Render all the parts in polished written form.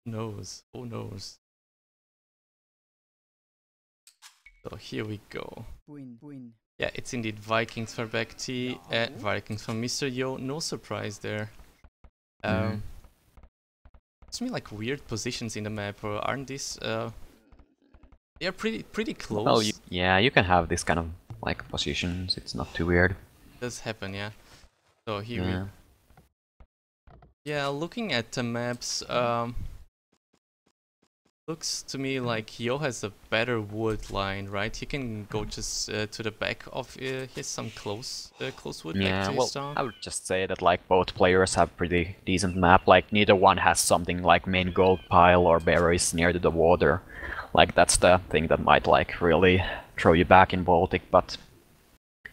Who knows? Who knows? So here we go. Yeah, it's indeed Vikings for BacT and Vikings from Mr. Yo. No surprise there. It's me like weird positions in the map, or aren't these? They are pretty close. Well, yeah, you can have this kind of like positions. It's not too weird. Does happen, yeah. So here yeah, looking at the maps, looks to me like Yo has a better wood line, right? He can go just to the back of his some close wood back to his town. I would just say that like both players have pretty decent map. Like neither one has something like main gold pile or berries near to the water. Like that's the thing that might like really throw you back in Baltic. But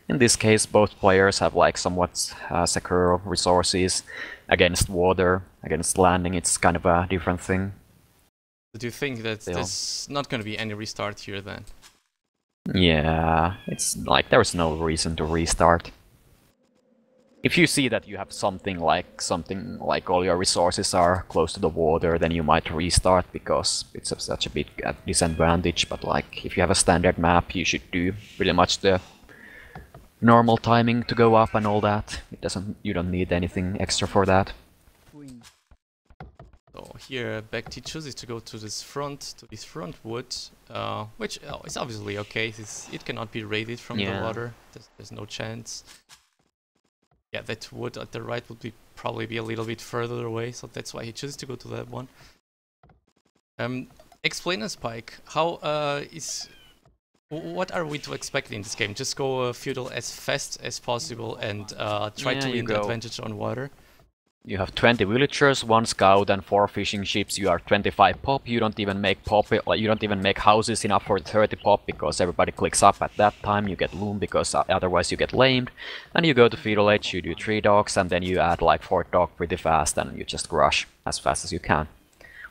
in this case, both players have like somewhat secure resources against water, against landing. It's kind of a different thing. Do you think that there's not going to be any restart here then? Yeah, it's like there's no reason to restart. If you see that you have something like all your resources are close to the water, then you might restart because it's such a big disadvantage. But like if you have a standard map, you should do pretty much the normal timing to go up and all that. You don't need anything extra for that. So here BacT chooses to go to this front wood, which is obviously okay. It cannot be raided from the water. There's no chance. Yeah, that wood at the right would probably be a little bit further away, so that's why he chooses to go to that one. Explain us, Pike. What are we to expect in this game? Just go feudal as fast as possible and try to win the advantage on water. You have 20 villagers, 1 scout, and 4 fishing ships. You are 25 pop. You don't even make you don't even make houses enough for 30 pop because everybody clicks up at that time. You get loom because otherwise you get lamed. And you go to feudal edge. You do 3 dogs, and then you add like 4 dog pretty fast, and you just rush as fast as you can.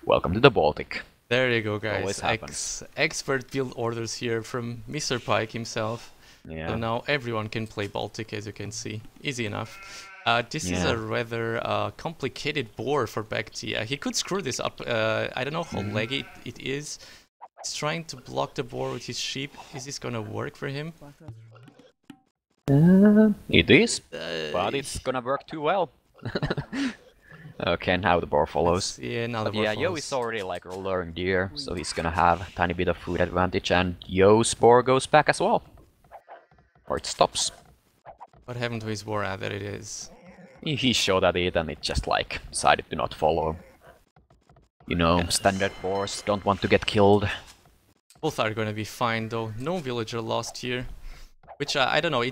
Welcome to the Baltic. There you go, guys. Expert build orders here from Mr. Pike himself. Yeah. So now everyone can play Baltic, as you can see. Easy enough. This is a rather complicated board for BacT. He could screw this up. I don't know how laggy it is. He's trying to block the board with his sheep. Is this gonna work for him? It is, but it's gonna work too well. Okay, now the boar follows. Yeah, now the boar follows. Yo is already like a learned deer, so he's gonna have a tiny bit of food advantage, and Yo's boar goes back as well. Or it stops. What happened to his boar? There it is. He shot at it and it just like decided to not follow. You know, standard boars don't want to get killed. Both are gonna be fine though. No villager lost here. Which, I don't know,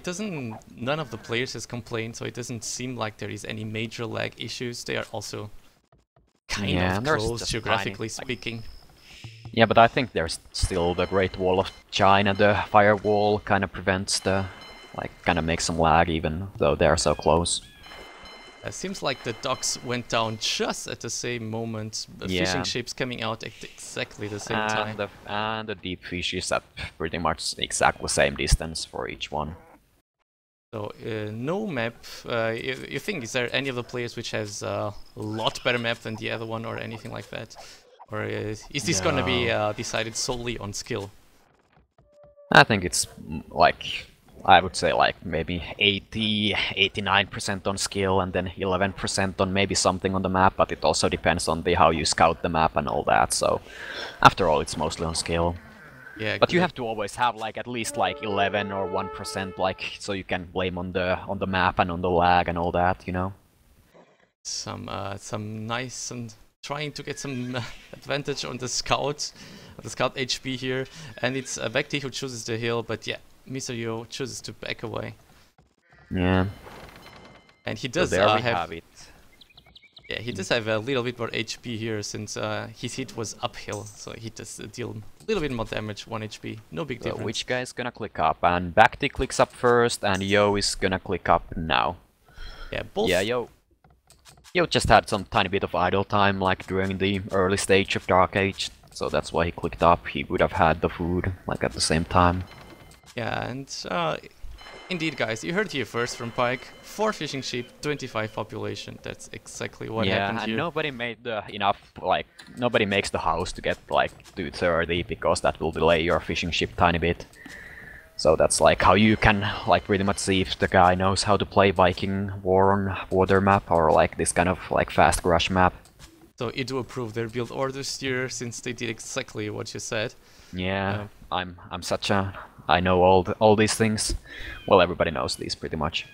none of the players has complained, so it doesn't seem like there is any major lag issues. They are also kind of close, geographically speaking. Yeah, but I think there's still the Great Wall of China, the firewall kind of prevents the, kind of makes some lag even though they're so close. It seems like the docks went down just at the same moment. The fishing ships coming out at exactly the same time. And the deep fish is at pretty much exactly the same distance for each one. So, no map. You think, is there any of the players which has a lot better map than the other one or anything like that? Or is this gonna be decided solely on skill? I think it's like, I would say like maybe 89% on skill and then 11% on maybe something on the map, but it also depends on how you scout the map and all that, so after all it's mostly on skill. Yeah, but you have to always have like at least like 11 or 1% like so you can blame on the map and on the lag and all that, you know. Some nice and trying to get some advantage on the scout HP here, and it's BacT who chooses the hill, but yeah, Mr. Yo chooses to back away. Yeah. And he does have it. Yeah, he does have a little bit more HP here since his hit was uphill, so he does deal a little bit more damage, 1 HP, no big difference. Which guy is gonna click up? And BacT clicks up first, and Yo is gonna click up now. Yeah, both. Yeah, Yo just had some tiny bit of idle time, like during the early stage of Dark Age, so that's why he clicked up. He would have had the food, like at the same time. Yeah, and Indeed, guys, you heard it here first from Pike. 4 fishing ship, 25 population. That's exactly what happened here. Yeah, and nobody made enough, like, nobody makes the house to get, like, 230, because that will delay your fishing ship tiny bit. So that's, like, how you can, like, pretty much see if the guy knows how to play Viking War on Water map, or, like, this kind of, like, fast crush map. So it do approve their build orders here, since they did exactly what you said. Yeah, I'm such a... I know all these things. Well, everybody knows these pretty much.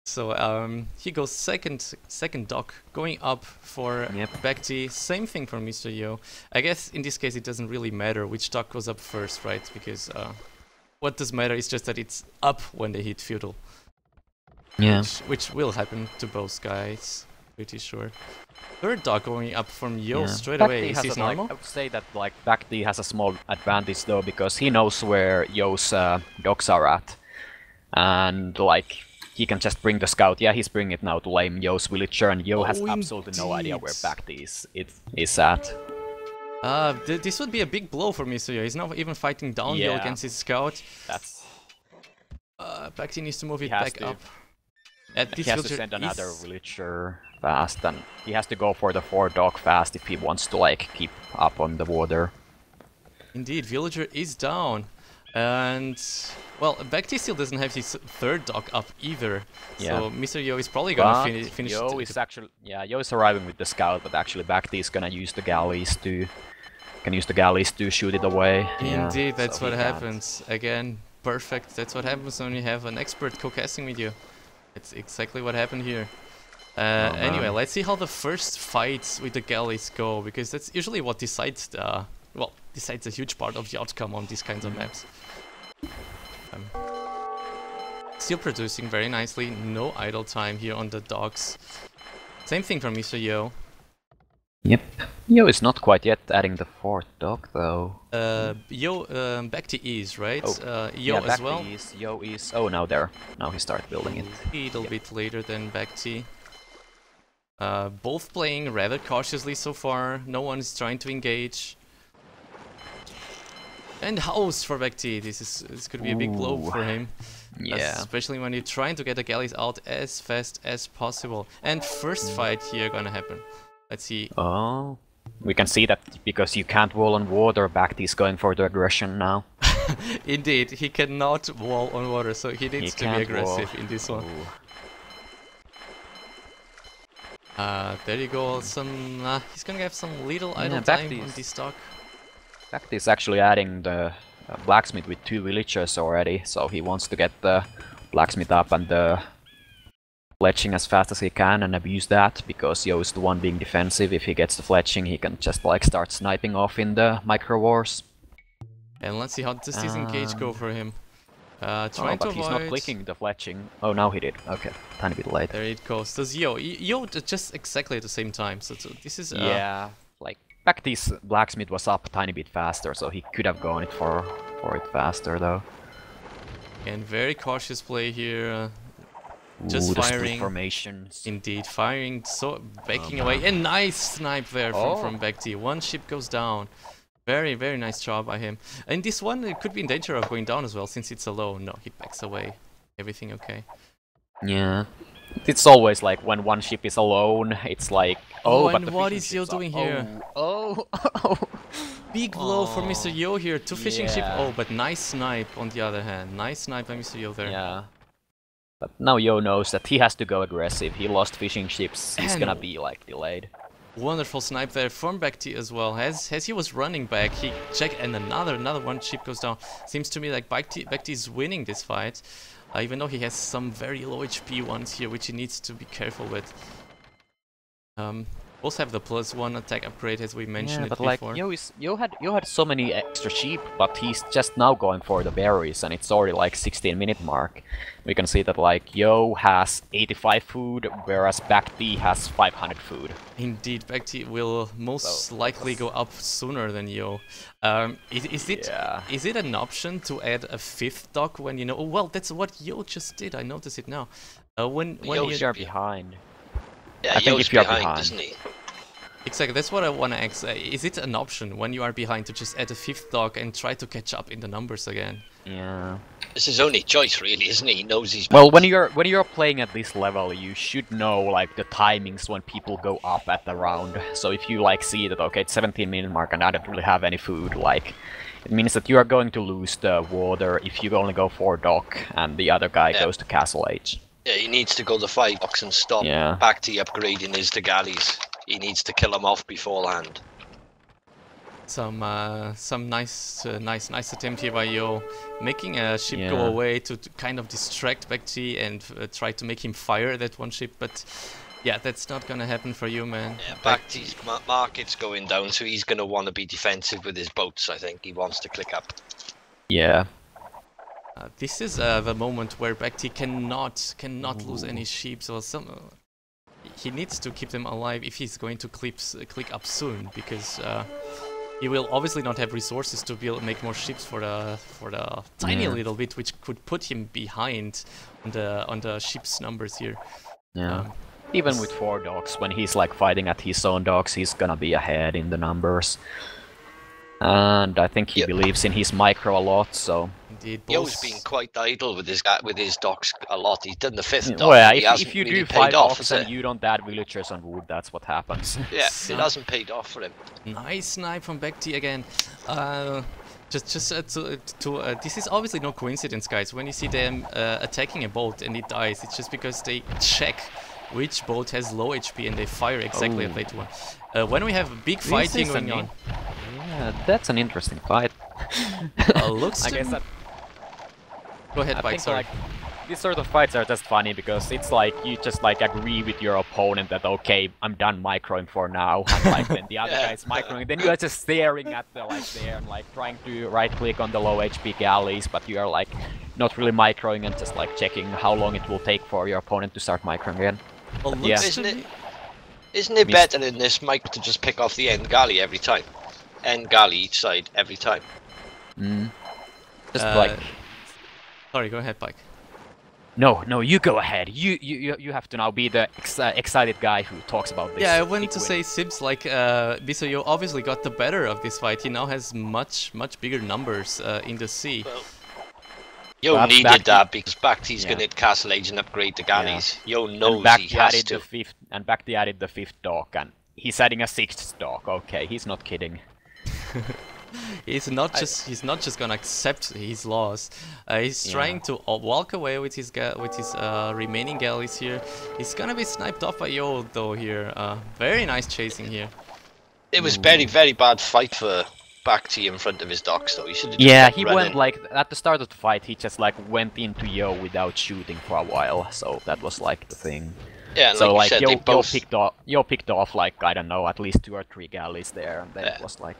So he goes second dock, going up for BacT. Same thing for Mr. Yo. I guess in this case it doesn't really matter which dock goes up first, right? Because what does matter is just that it's up when they hit feudal. Yeah. Which will happen to both guys, pretty sure. Third dock going up from Yo straight away. Is this normal? I would say that like BacT has a small advantage though, because he knows where Yo's docks are at, and like he can just bring the scout. Yeah, he's bringing it now to lame Yo's villager, and Yo has absolutely no idea where BacT is at. This would be a big blow for Mr. Yo. He's not even fighting down Yo against his scout. That's... BacT needs to move it back up. He has to send another villager fast, and he has to go for the 4 dock fast if he wants to like keep up on the water. Indeed, villager is down, and well, BacT still doesn't have his 3rd dock up either. Yeah. So Mr. Yo is probably gonna finish. Yo is actually Yo is arriving with the scout, but actually BacT is gonna use the galleys to shoot it away. Indeed, that's what happens. Again, perfect. That's what happens when you have an expert co-casting with you. It's exactly what happened here. Anyway, let's see how the first fights with the galleys go, because that's usually what decides decides a huge part of the outcome on these kinds of maps. Still producing very nicely, no idle time here on the docks. Same thing from Mr. Yo. Yep. Yo is not quite yet adding the 4th dock though. BacT is, right? Yo as well? Yo is... Oh, now he started building it. A little bit later than BacT. Both playing rather cautiously so far. No one is trying to engage. And house for BacT. This could be a big blow for him. Yeah. Especially when you're trying to get the galleys out as fast as possible. And first fight here gonna happen. Let's see. Oh, we can see that because you can't wall on water, BacT is going for the aggression now. Indeed, he cannot wall on water, so he needs to be aggressive in this one. There you go. He's gonna have some little idle time on this stock. BacT is actually adding the blacksmith with 2 villagers already, so he wants to get the blacksmith up and the fletching as fast as he can and abuse that, because Yo is the one being defensive. If he gets the fletching, he can just like start sniping off in the micro wars. And let's see how does this engage go for him. Trying to avoid... he's not clicking the fletching. Oh, now he did. Okay, tiny bit late. There it goes. Does Yo just exactly at the same time. So this is yeah, like BacT's blacksmith was up a tiny bit faster, so he could have gone it for it faster though. And very cautious play here. Just firing. Formations. Indeed, firing, so backing away. And nice snipe there from BacT. 1 ship goes down. Very, very nice job by him. And this one, it could be in danger of going down as well, since it's alone. No, he backs away. Everything okay. Yeah. It's always like when 1 ship is alone, it's like, but and what is Yo doing here? Big blow for Mr. Yo here. 2 fishing ship. Oh, but nice snipe on the other hand. Nice snipe by Mr. Yo there. Yeah. But now Yo knows that he has to go aggressive. He lost fishing ships. He's gonna be like delayed. Wonderful snipe there from BacT as well. As he was running back, he checked, and another 1 ship goes down. Seems to me like BacT is winning this fight, even though he has some very low HP ones here, which he needs to be careful with. Both have the +1 attack upgrade, as we mentioned but before. Like Yo had so many extra sheep, but he's just now going for the berries, and it's already like 16-minute mark. We can see that like Yo has 85 food, whereas BacT has 500 food. Indeed, BacT will most likely go up sooner than Yo. Is it an option to add a 5th dock when you know? Oh, well, that's what Yo just did. I notice it now. When you're behind. Yeah, I think if you're behind, isn't he? Exactly, that's what I want to ask. Is it an option when you are behind to just add a 5th dock and try to catch up in the numbers again? Yeah. It's his only choice, really, isn't he? He knows he's... Well, when you're playing at this level, you should know like the timings when people go up at the round. So if you like see that okay, it's 17-minute mark and I don't really have any food, like it means that you are going to lose the water if you only go for dock and the other guy goes to castle age. Yeah, he needs to go to 5 docks and stop BacT upgrading his to galleys. He needs to kill them off beforehand. Some nice attempt here by Yo, making a ship go away to kind of distract BacT and try to make him fire that one ship, but yeah, that's not gonna happen for you, man. Yeah, BacT's market's going down, so he's gonna want to be defensive with his boats. I think he wants to click up. Yeah. This is the moment where BacT cannot lose any ships or some. He needs to keep them alive if he's going to click up soon, because. He will obviously not have resources to make more ships for the tiny little bit, which could put him behind on the ship's numbers here. Yeah. Even with 4 docks, when he's like fighting at his own docks, he's gonna be ahead in the numbers. And I think he believes in his micro a lot, so. Indeed, Yo's been quite idle with his docks a lot. He's done the 5th dock. Well, yeah, if you really do 5 off, docks and you don't add villagers on wood, that's what happens. Yeah, it hasn't paid off for him. Nice snipe from BacT again. This is obviously no coincidence, guys. When you see them attacking a boat and it dies, it's just because they check which boat has low HP and they fire exactly at that one. When we have a big fighting going on. Yeah, that's an interesting fight. Looks I guess that. Go ahead, BacT, sorry. Like, these sort of fights are just funny because it's like you just like agree with your opponent that okay, I'm done microing for now, and like then the other guy's microing, then you are just staring at the like there and like trying to right click on the low HP galleys, but you are like not really microing and just like checking how long it will take for your opponent to start microing again. Well, Isn't it better in this mic to just pick off the end galley every time? End galley each side every time. Just like. Sorry, go ahead, BacT. No, you go ahead. You have to now be the excited guy who talks about this. Yeah, I wanted to say Sibs, like, Bisoyo obviously got the better of this fight. He now has much bigger numbers in the sea. Well, Yo needed that because BacT's going to Castle Age and upgrade the galleys. Yo knows he has to. BacT added the 5th dock, and he's adding a 6th dock. Okay, he's not kidding. He's not just gonna accept his loss. He's trying to walk away with his remaining galleys here. He's gonna be sniped off by Yo though here. Very nice chasing here. It was very bad fight for BacT in front of his docks though. He should have just he went like at the start of the fight. He just like went into Yo without shooting for a while. So that was like the thing. Yeah, so like like you said, Yo picked off like I don't know at least 2 or 3 galleys there, and then it was like.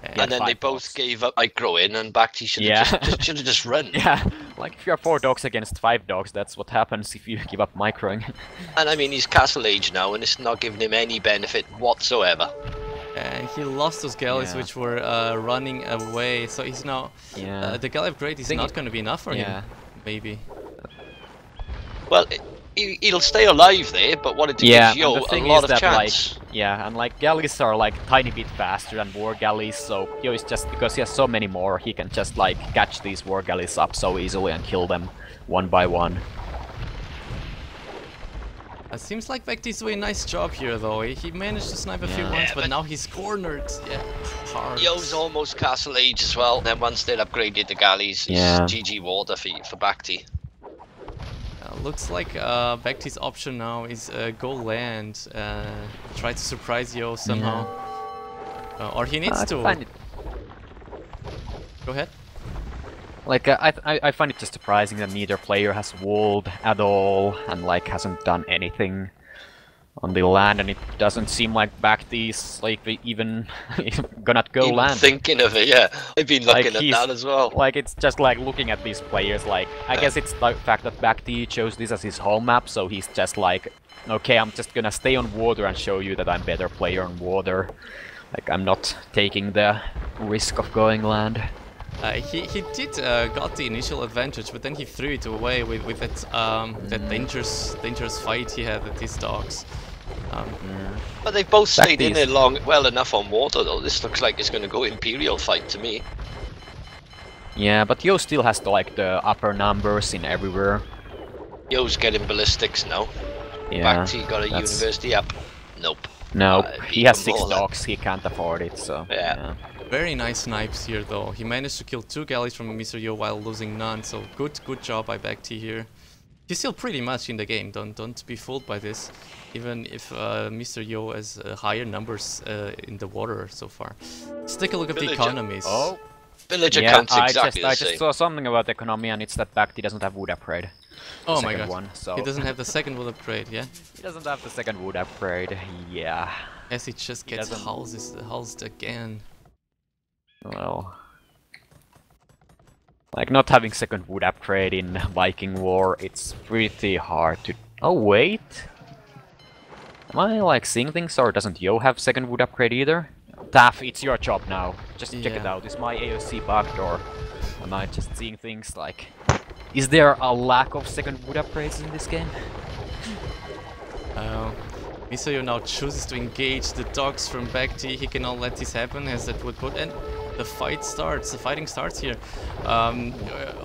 And then they both gave up microing, and BacT should have just run. Yeah, like if you are 4 dogs against 5 dogs, that's what happens if you give up microing. And I mean, he's Castle Age now, and it's not giving him any benefit whatsoever. And he lost those galleys which were running away, so he's now... the galley upgrade is not going to be enough for him, maybe. Well, he'll stay alive there, but what it gives Yo a lot of chance. Like, and like galleys are like tiny bit faster than war galleys, so Yo is just because he has so many more, he can just like catch these war galleys up so easily and kill them one by one. It seems like BacT's doing a nice job here though. He managed to snipe a few ones, but now he's cornered. Yeah, hard. Yo's almost Castle Age as well. Then once they've upgraded the galleys, it's GG water for BacT. Looks like BacT's option now is go land, try to surprise Yo somehow, or he needs to. Go ahead. Like I find it just surprising that neither player has walled at all and like hasn't done anything on the land, and it doesn't seem like BacT's like even gonna go even land. Thinking of it, yeah. I've been looking at that as well. Like it's just like looking at these players. Like I guess it's the fact that BacT chose this as his home map, so he's just like, okay, I'm just gonna stay on water and show you that I'm better player on water. Like I'm not taking the risk of going land. He did got the initial advantage, but then he threw it away with that that dangerous fight he had with his dogs. But they've both stayed in there well enough on water though. This looks like it's going to go Imperial fight to me. Yeah, but Yo still has like the upper numbers in everywhere. Yo's getting ballistics now. Yeah, BacT got a university up. Nope. Nope, he has even 6 more than- dogs, he can't afford it, so Yeah. Very nice snipes here though. He managed to kill 2 galleys from Mr. Yo while losing none, so good job by BacT here. He's still pretty much in the game, don't be fooled by this. Even if Mr. Yo has higher numbers in the water so far. Let's take a look at the economies. Oh, Villager yeah, counts exactly I the just same. saw something about the economy, and it's that BacT doesn't have wood upgrade. Oh The my second god, one, so he doesn't have the second wood upgrade, yeah? he doesn't have the second wood upgrade, yeah. As he just He gets doesn't- housed again. Well... Like, not having second wood upgrade in Viking War, it's pretty hard to... Oh, wait! Am I, like, seeing things, or doesn't Yo have second wood upgrade either? Taff, it's your job now. Just check it Yeah. out. Is my AOC bugged, or am I just seeing things, like... Is there a lack of second wood upgrades in this game? Mr. Yo now chooses to engage the dogs from BacT. He cannot let this happen, as that would put... And the fight starts, the fighting starts here.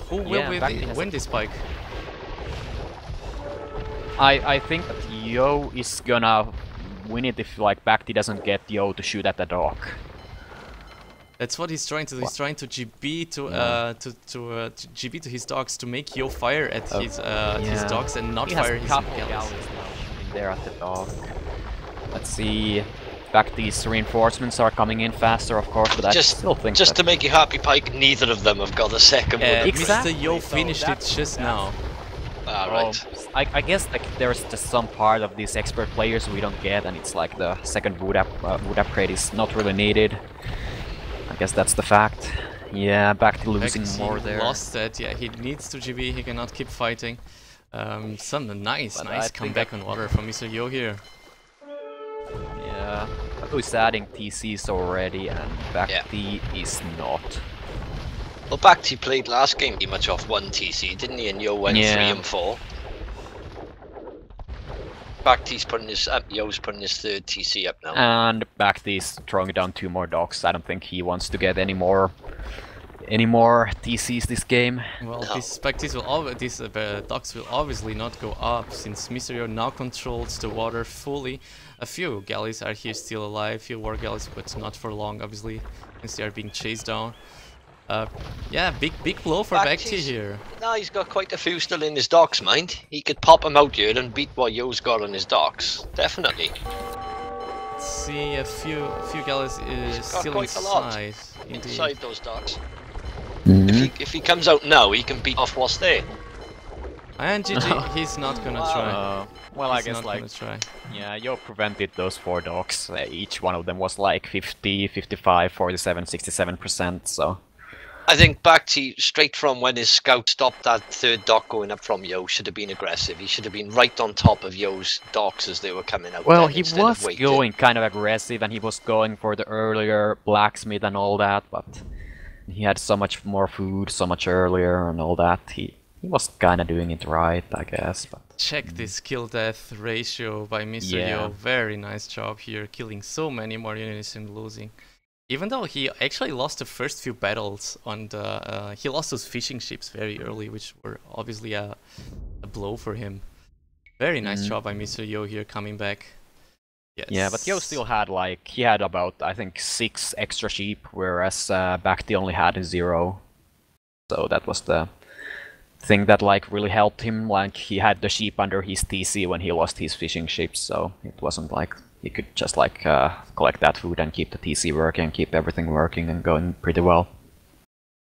Who will Yeah, BacT has win this spike? I think that Yo is gonna win it if, like, BacT doesn't get Yo to shoot at the dog. That's what he's trying to do. He's trying to GB to GB to his dogs to make Yo fire at his dogs and not He fire has his couple galleys. galleys now in there at the dog. Let's see. BacT's reinforcements are coming in faster, of course, but I still think Just that to make you happy, Pike, neither of them have got a second wood. Exactly, Mr. Yo so finished it that's- just now. Right. I guess like there's just some part of these expert players we don't get, and it's like the second wood upgrade is not really needed. I guess that's the fact. Yeah, BacT losing BacT more there. lost that. Yeah, he needs to GB. He cannot keep fighting. Some nice think comeback on water from Mr. Yo here. Yeah, who's adding TCs already, and BacT is not. Well, BacT played last game pretty much off 1 TC, didn't he? And Yo went 3 and 4. BacT's putting his up, Yo's putting his 3rd TC up now. And BacT is throwing down 2 more dogs. I don't think he wants to get any more TCs this game. Well, No. these dogs will obviously not go up since Mr. Yo now controls the water fully. A few galleys are here still alive, few war galleys, but not for long, obviously, since they are being chased down. Yeah, big blow for BacT here. No, he's got quite a few still in his docks, mind. He could pop them out here and beat what Yo's got on his docks. Definitely. Let's see, a few galleys is He's got still quite a lot inside. Indeed. inside those docks. If he comes out now, he can beat off what's there. And GG, he's not gonna try. Well, I He's guess not like gonna try. yeah, Yo prevented those 4 dogs. Each one of them was like 50, 55, 47, 67%. So I think BacT, straight from when his scout stopped that 3rd dock going up from Yo, should have been aggressive. He should have been right on top of Yo's docks as they were coming out. well, then, he instead of was waiting. going kind of aggressive, and he was going for the earlier blacksmith and all that, but he had so much more food so much earlier and all that. He was kind of doing it right, I guess. But Check this kill-death ratio by Mr. Yeah. Yo. Very nice job here, killing so many more units and losing. Even though he actually lost the first few battles on the... he lost those fishing ships very early, which were obviously a blow for him. Very nice job by Mr. Yo here coming back. Yes. yeah, but Yo still had like he had about I think 6 extra sheep, whereas BacT only had 0. So that was the thing that like really helped him. Like he had the sheep under his TC when he lost his fishing ships, so it wasn't like he could just like collect that food and keep the TC working, keep everything working and going pretty well.